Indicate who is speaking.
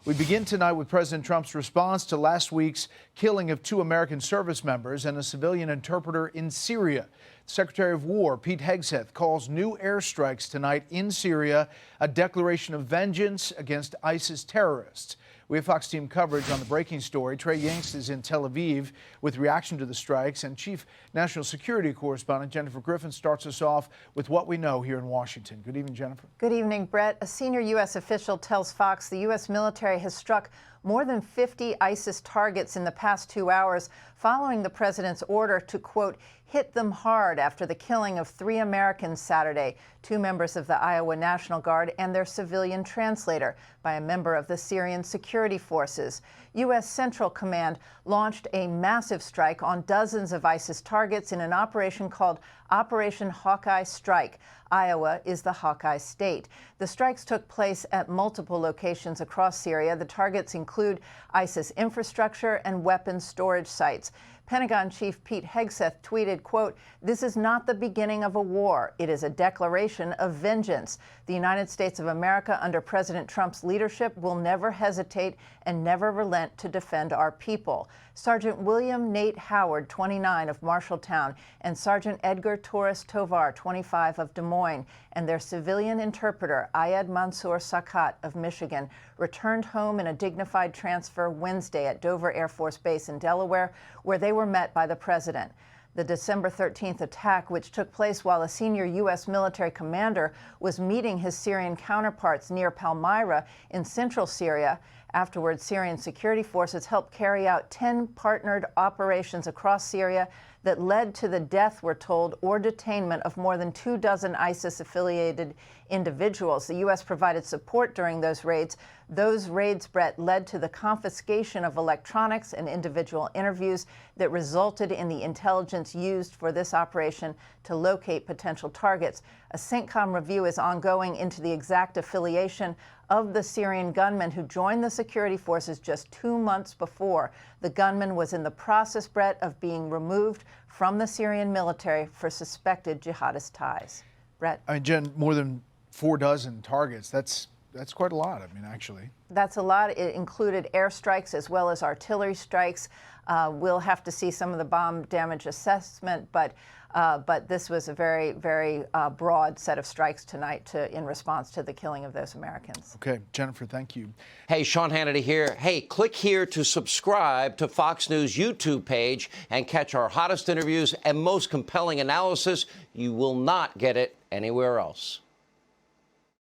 Speaker 1: We begin tonight with President Trump's response to last week's killing of 2 American service members and a civilian interpreter in Syria. Secretary of War Pete Hegseth calls new airstrikes tonight in Syria a declaration of vengeance against ISIS terrorists. We have Fox team coverage on the breaking story. Trey Yanks is in Tel Aviv with reaction to the strikes, and Chief National Security Correspondent Jennifer Griffin starts us off with what we know here in Washington. Good evening, Jennifer.
Speaker 2: Good evening, Brett. A senior U.S. official tells Fox the U.S. military has struck more than 50 ISIS targets in the past 2 hours following the president's order to, quote, hit them hard after the killing of 3 Americans Saturday, 2 members of the Iowa National Guard and their civilian translator, by a member of the Syrian security forces. U.S. Central Command launched a massive strike on dozens of ISIS targets in an operation called Operation Hawkeye Strike. Iowa is the Hawkeye state. The strikes took place at multiple locations across Syria. The targets include ISIS infrastructure and weapons storage sites. Pentagon Chief Pete Hegseth tweeted, quote, "This is not the beginning of a war. It is a declaration of vengeance. The United States of America under President Trump's leadership will never hesitate and never relent to defend our people." Sergeant William Nate Howard, 29, of Marshalltown, and Sergeant Edgar Torres Tovar, 25, of Des Moines, and their civilian interpreter, Ayad Mansour Sakat of Michigan, returned home in a dignified transfer Wednesday at Dover Air Force Base in Delaware, where they were met by the president. The December 13th attack, which took place while a senior U.S. military commander was meeting his Syrian counterparts near Palmyra in central Syria. Afterwards, Syrian security forces helped carry out 10 partnered operations across Syria that led to the death, we're told, or detainment of more than 24 ISIS-affiliated individuals. The U.S. provided support during those raids. Those raids, Brett, led to the confiscation of electronics and individual interviews that resulted in the intelligence used for this operation to locate potential targets. A CENTCOM review is ongoing into the exact affiliation of the Syrian gunman who joined the security forces just 2 months before. The gunman was in the process, Brett, of being removed from the Syrian military for suspected jihadist ties. Brett?
Speaker 1: I mean, Jen, more than 4 dozen targets. That's quite a lot, I mean, actually.
Speaker 2: That's a lot. It included airstrikes as well as artillery strikes. We'll have to see some of the bomb damage assessment, but this was a very, very broad set of strikes tonight in response to the killing of those Americans.
Speaker 1: Okay, Jennifer, thank you.
Speaker 3: Hey, Sean Hannity here. Hey, click here to subscribe to Fox News YouTube page and catch our hottest interviews and most compelling analysis. You will not get it anywhere else.